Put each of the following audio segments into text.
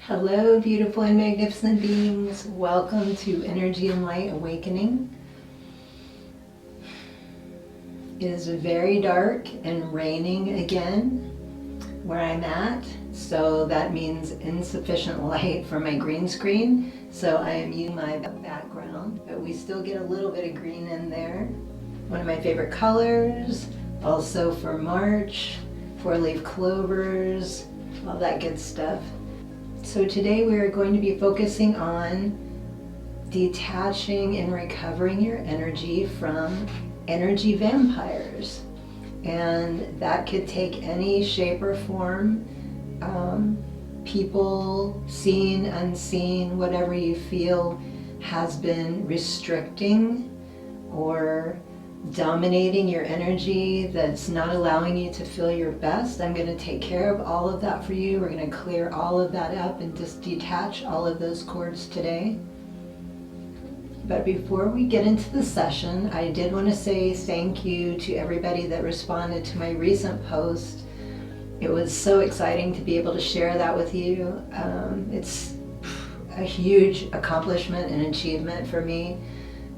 Hello, beautiful and magnificent beings. Welcome to Energy and Light Awakening. It is very dark and raining again where I'm at, so that means insufficient light for my green screen. So I am using my background, but we still get a little bit of green in there. One of my favorite colors, also for March, 4-leaf clovers, all that good stuff. So today we are going to be focusing on detaching and recovering your energy from energy vampires. And that could take any shape or form. People, seen, unseen, whatever you feel has been restricting or dominating your energy, that's not allowing you to feel your best. I'm going to take care of all of that for you. We're going to clear all of that up and just detach all of those cords today. But before we get into the session, I did want to say thank you to everybody that responded to my recent post. It was so exciting to be able to share that with you. It's a huge accomplishment and achievement for me.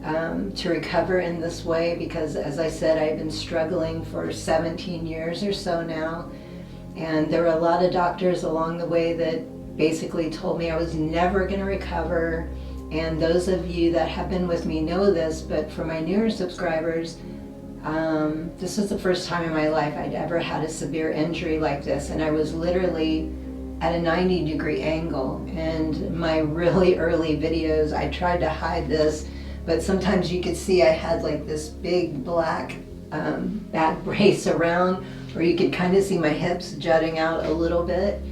To recover in this way, because as I said, I've been struggling for 17 years or so now, and there were a lot of doctors along the way that basically told me I was never going to recover. And those of you that have been with me know this, but for my newer subscribers, this was the first time in my life I'd ever had a severe injury like this, and I was literally at a 90-degree angle. And my really early videos, I tried to hide this, but sometimes you could see I had like this big black back brace around, or you could kind of see my hips jutting out a little bit.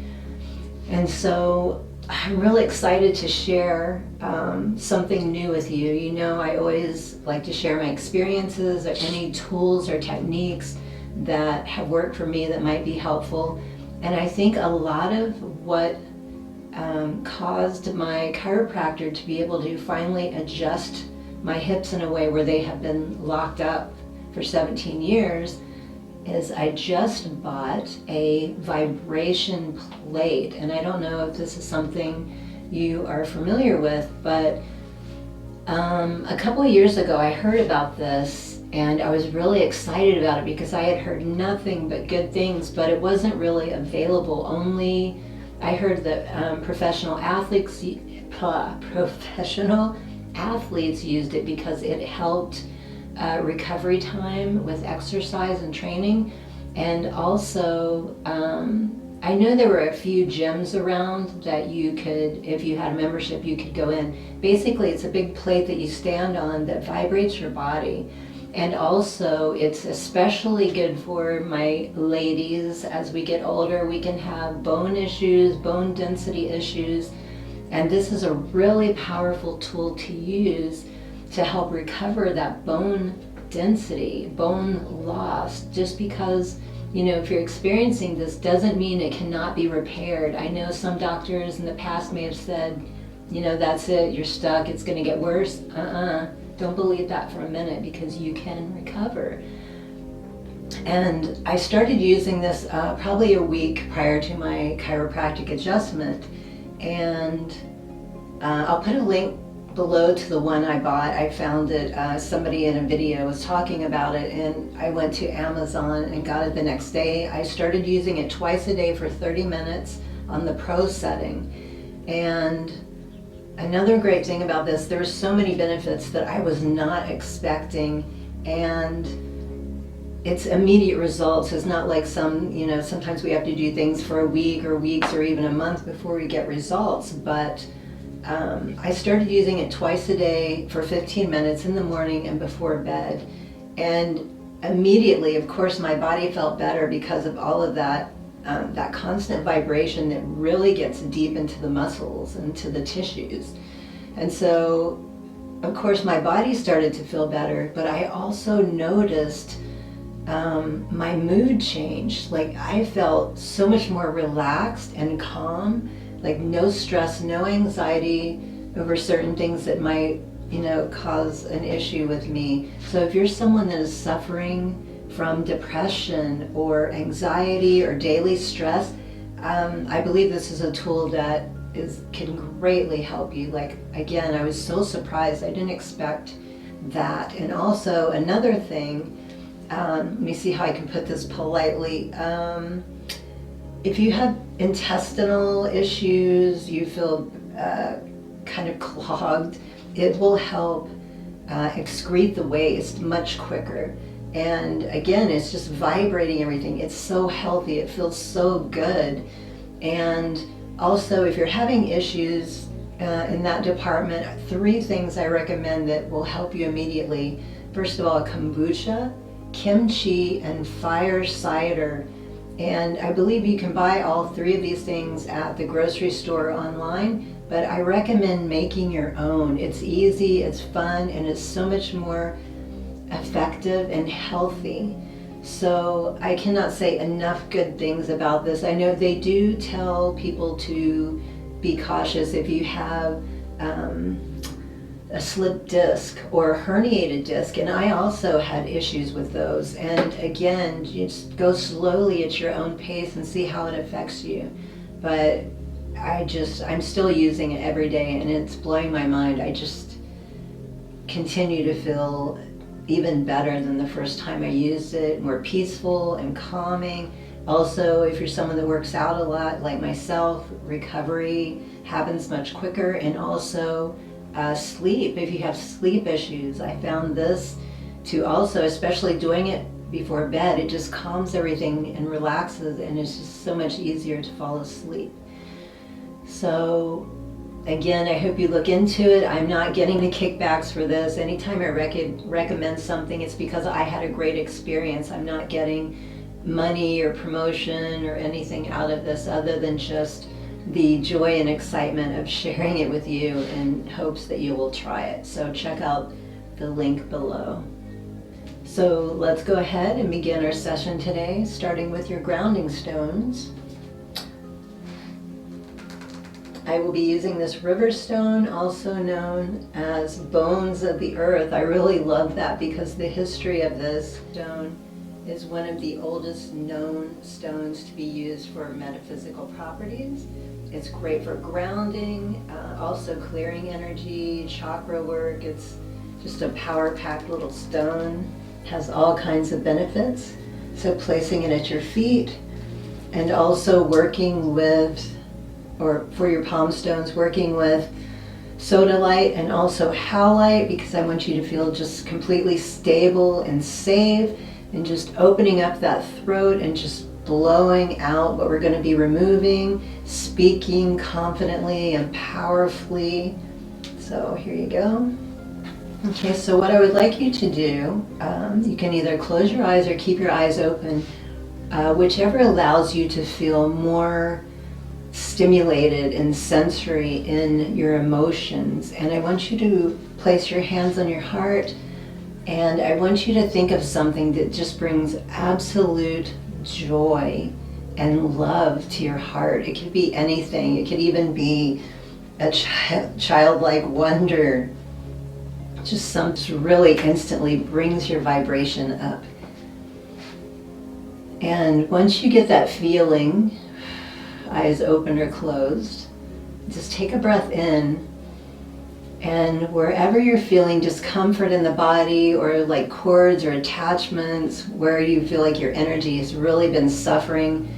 And so I'm really excited to share something new with you. You know, I always like to share my experiences or any tools or techniques that have worked for me that might be helpful. And I think a lot of what caused my chiropractor to be able to finally adjust my hips in a way where they have been locked up for 17 years is I just bought a vibration plate. And I don't know if this is something you are familiar with, but a couple of years ago I heard about this and I was really excited about it because I had heard nothing but good things, but it wasn't really available. Only I heard that professional athletes used it because it helped recovery time with exercise and training. And also I I know there were a few gyms around that you could, if you had a membership, you could go in. Basically, it's a big plate that you stand on that vibrates your body. And also, it's especially good for my ladies. As we get older, we can have bone issues, bone density issues. And this is a really powerful tool to use to help recover that bone density, bone loss. Just because, you know, if you're experiencing this doesn't mean it cannot be repaired. I know some doctors in the past may have said, you know, that's it, you're stuck, it's going to get worse. Don't believe that for a minute, because you can recover. And I started using this probably a week prior to my chiropractic adjustment. And I'll put a link below to the one I bought. I found it, somebody in a video was talking about it, and I went to Amazon and got it the next day. I started using it twice a day for 30 minutes on the pro setting. And another great thing about this, there's so many benefits that I was not expecting, and it's immediate results. It's not like some, you know, sometimes we have to do things for a week or weeks or even a month before we get results. But I started using it twice a day for 15 minutes in the morning and before bed. And immediately, of course, my body felt better because of all of that, that constant vibration that really gets deep into the muscles and to the tissues. And so, of course, my body started to feel better, but I also noticed my mood changed. Like, I felt so much more relaxed and calm, like no stress, no anxiety over certain things that might, you know, cause an issue with me. So if you're someone that is suffering from depression or anxiety or daily stress, I believe this is a tool that can greatly help you. Like, again, I was so surprised. I didn't expect that. And also another thing, let me see how I can put this politely. If you have intestinal issues, you feel kind of clogged, it will help excrete the waste much quicker. And again, it's just vibrating everything. It's so healthy. It feels so good. And also, if you're having issues in that department, 3 things I recommend that will help you immediately. First of all, kombucha, kimchi, and fire cider. And I believe you can buy all 3 of these things at the grocery store online, but I recommend making your own. It's easy, it's fun, and it's so much more effective and healthy. So I cannot say enough good things about this. I know they do tell people to be cautious if you have a slipped disc or a herniated disc, and I also had issues with those. And again, you just go slowly at your own pace and see how it affects you. But I'm still using it every day, and it's blowing my mind. I just continue to feel even better than the first time I used it, more peaceful and calming. Also, if you're someone that works out a lot like myself, recovery happens much quicker. And also sleep, if you have sleep issues, I found this to also, especially doing it before bed, it just calms everything and relaxes, and it's just so much easier to fall asleep. So again, I hope you look into it. I'm not getting the kickbacks for this. Anytime I recommend something, it's because I had a great experience. I'm not getting money or promotion or anything out of this other than just the joy and excitement of sharing it with you in hopes that you will try it. So check out the link below. So let's go ahead and begin our session today, starting with your grounding stones. I will be using this river stone, also known as bones of the earth. I really love that because the history of this stone is one of the oldest known stones to be used for metaphysical properties. It's great for grounding, also clearing energy, chakra work. It's just a power-packed little stone. Has all kinds of benefits. So placing it at your feet, and also working with, or for your palm stones, working with sodalite and also howlite, because I want you to feel just completely stable and safe, and just opening up that throat and just blowing out what we're going to be removing, speaking confidently and powerfully. So here you go. Okay, so what I would like you to do, you can either close your eyes or keep your eyes open, whichever allows you to feel more stimulated and sensory in your emotions. And I want you to place your hands on your heart, and I want you to think of something that just brings absolute joy and love to your heart. It could be anything. It could even be a childlike wonder. Just something really instantly brings your vibration up. And once you get that feeling, eyes open or closed, just take a breath in, and wherever you're feeling discomfort in the body, or like cords or attachments where you feel like your energy has really been suffering,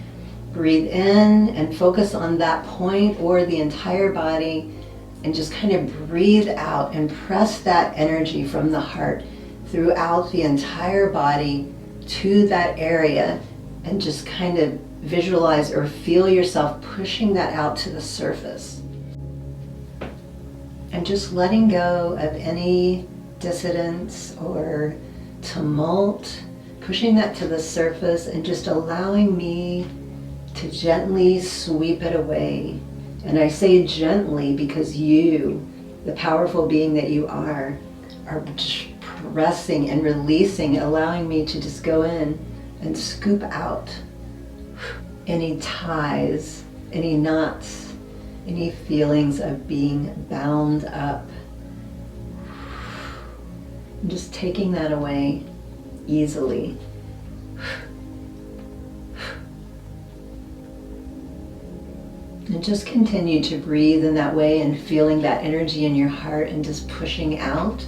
breathe in and focus on that point or the entire body, and just kind of breathe out and press that energy from the heart throughout the entire body to that area, and just kind of visualize or feel yourself pushing that out to the surface. And just letting go of any dissidence or tumult, pushing that to the surface and just allowing me to gently sweep it away. And I say gently because you, the powerful being that you are just pressing and releasing, allowing me to just go in and scoop out any ties, any knots, any feelings of being bound up. And just taking that away easily. And just continue to breathe in that way and feeling that energy in your heart and just pushing out.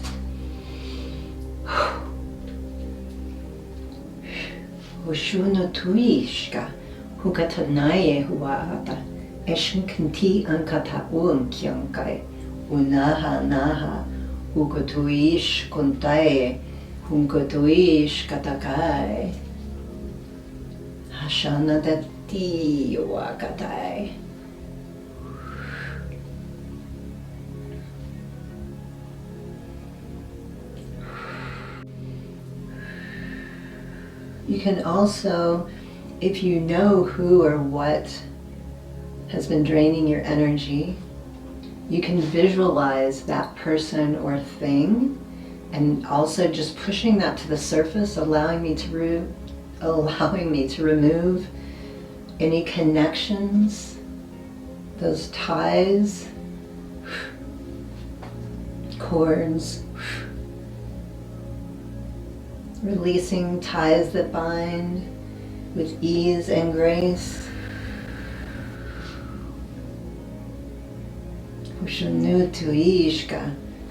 Hushuno tuishka, hukatanaye huaata, eshinkanti ankata unkyankai, unaha naha, hukotuish kuntaye, hunkotuish katakai, hashana dati wakatai. You can also, if you know who or what has been draining your energy, you can visualize that person or thing, and also just pushing that to the surface, allowing me to remove any connections, those ties, cords, releasing ties that bind with ease and grace.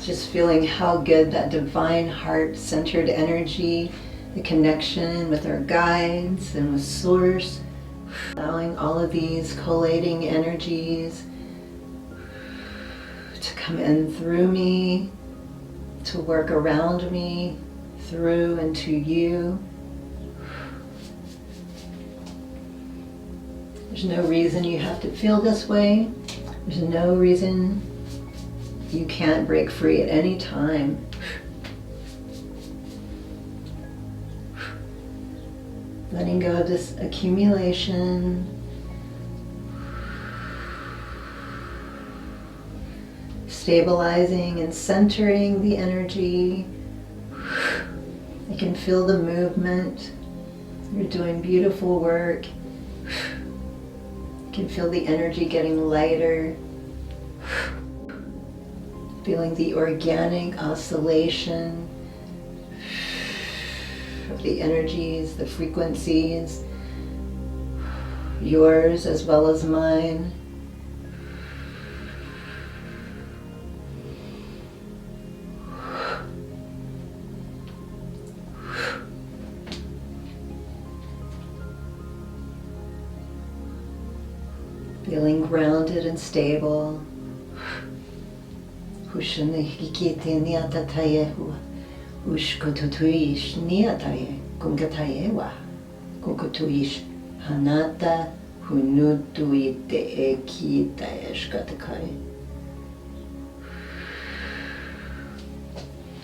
Just feeling how good that divine heart-centered energy, the connection with our guides and with Source, allowing all of these collating energies to come in through me, to work around me, through and to you. There's no reason you have to feel this way. There's no reason you can't break free at any time. Letting go of this accumulation. Stabilizing and centering the energy. I can feel the movement. You're doing beautiful work. You can feel the energy getting lighter. Feeling the organic oscillation of the energies, the frequencies, yours as well as mine. Feeling grounded and stable. Hanata hunutu ite ekita eshkatakai.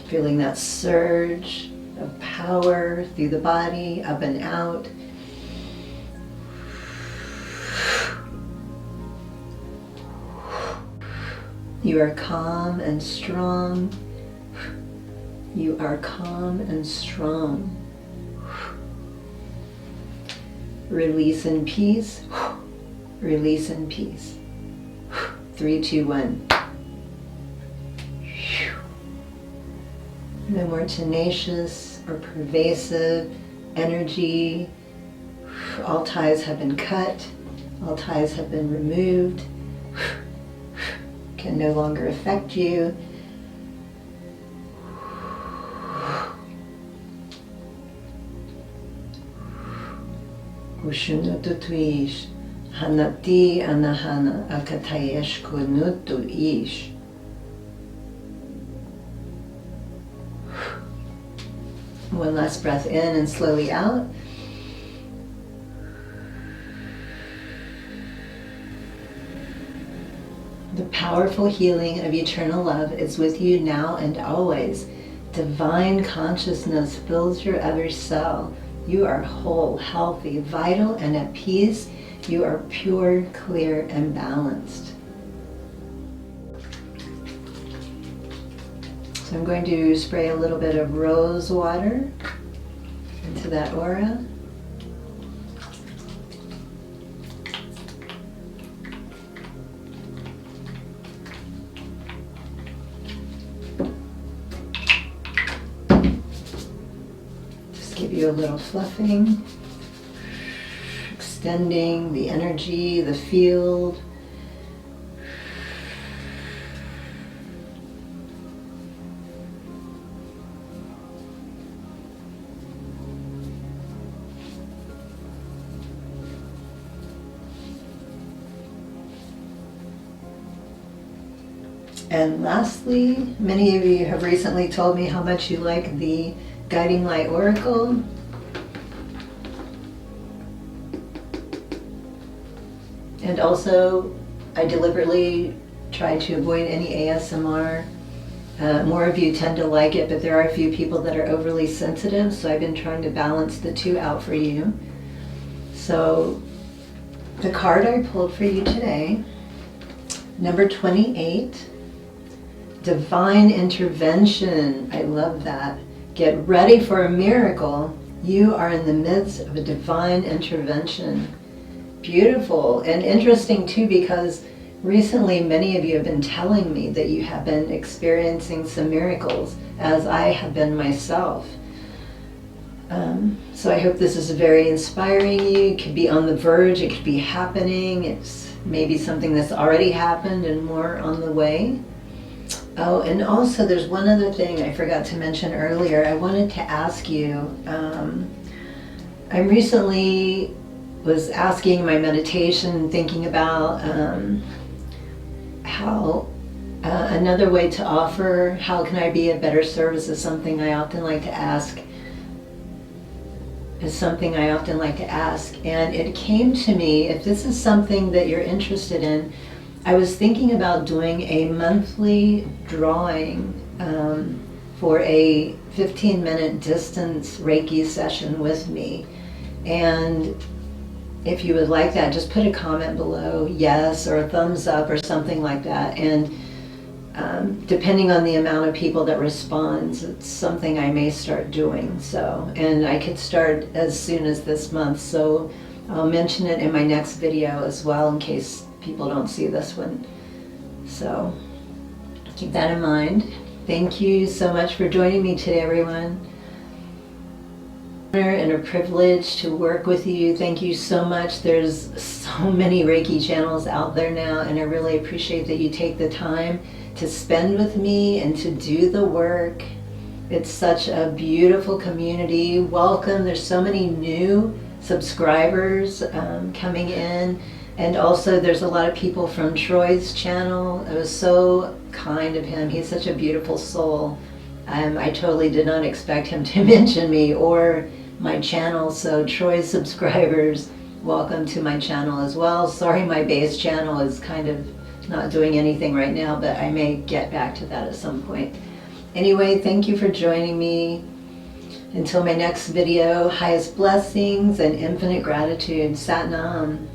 Feeling that surge of power through the body, up and out. You are calm and strong. You are calm and strong. Release in peace. Release in peace. 3, 2, 1. No more tenacious or pervasive energy. All ties have been cut. All ties have been removed. Can no longer affect you. Ushunututuish, hanati anahana akatayesh kunutuish. One last breath in and slowly out. The powerful healing of eternal love is with you now and always. Divine consciousness fills your every cell. You are whole, healthy, vital, and at peace. You are pure, clear, and balanced. So I'm going to spray a little bit of rose water into that aura. Give you a little fluffing, extending the energy, the field. And lastly, many of you have recently told me how much you like the Guiding Light Oracle. And also, I deliberately try to avoid any ASMR. More of you tend to like it, but there are a few people that are overly sensitive, so I've been trying to balance the two out for you. So, the card I pulled for you today, number 28, Divine Intervention. I love that. Get ready for a miracle. You are in the midst of a divine intervention. Beautiful and interesting too, because recently many of you have been telling me that you have been experiencing some miracles, as I have been myself. So I hope this is very inspiring you. It could be on the verge, it could be happening, it's maybe something that's already happened and more on the way. Oh, and also there's one other thing I forgot to mention earlier. I wanted to ask you, I recently was asking my meditation, thinking about how another way to offer, how can I be a better service, is something I often like to ask. And it came to me, if this is something that you're interested in, I was thinking about doing a monthly drawing for a 15-minute distance Reiki session with me. And if you would like that, just put a comment below, yes, or a thumbs up or something like that. And depending on the amount of people that responds, it's something I may start doing. So, and I could start as soon as this month. So I'll mention it in my next video as well, in case people don't see this one. So keep that in mind. Thank you so much for joining me today, everyone. And a privilege to work with you. Thank you so much. There's so many Reiki channels out there now, and I really appreciate that you take the time to spend with me and to do the work. It's such a beautiful community. Welcome. There's so many new subscribers coming in. And also there's a lot of people from Troy's channel. It was so kind of him. He's such a beautiful soul. I totally did not expect him to mention me or my channel. So Troy's subscribers, welcome to my channel as well. Sorry my base channel is kind of not doing anything right now, but I may get back to that at some point. Anyway, thank you for joining me. Until my next video, highest blessings and infinite gratitude. Sat Nam.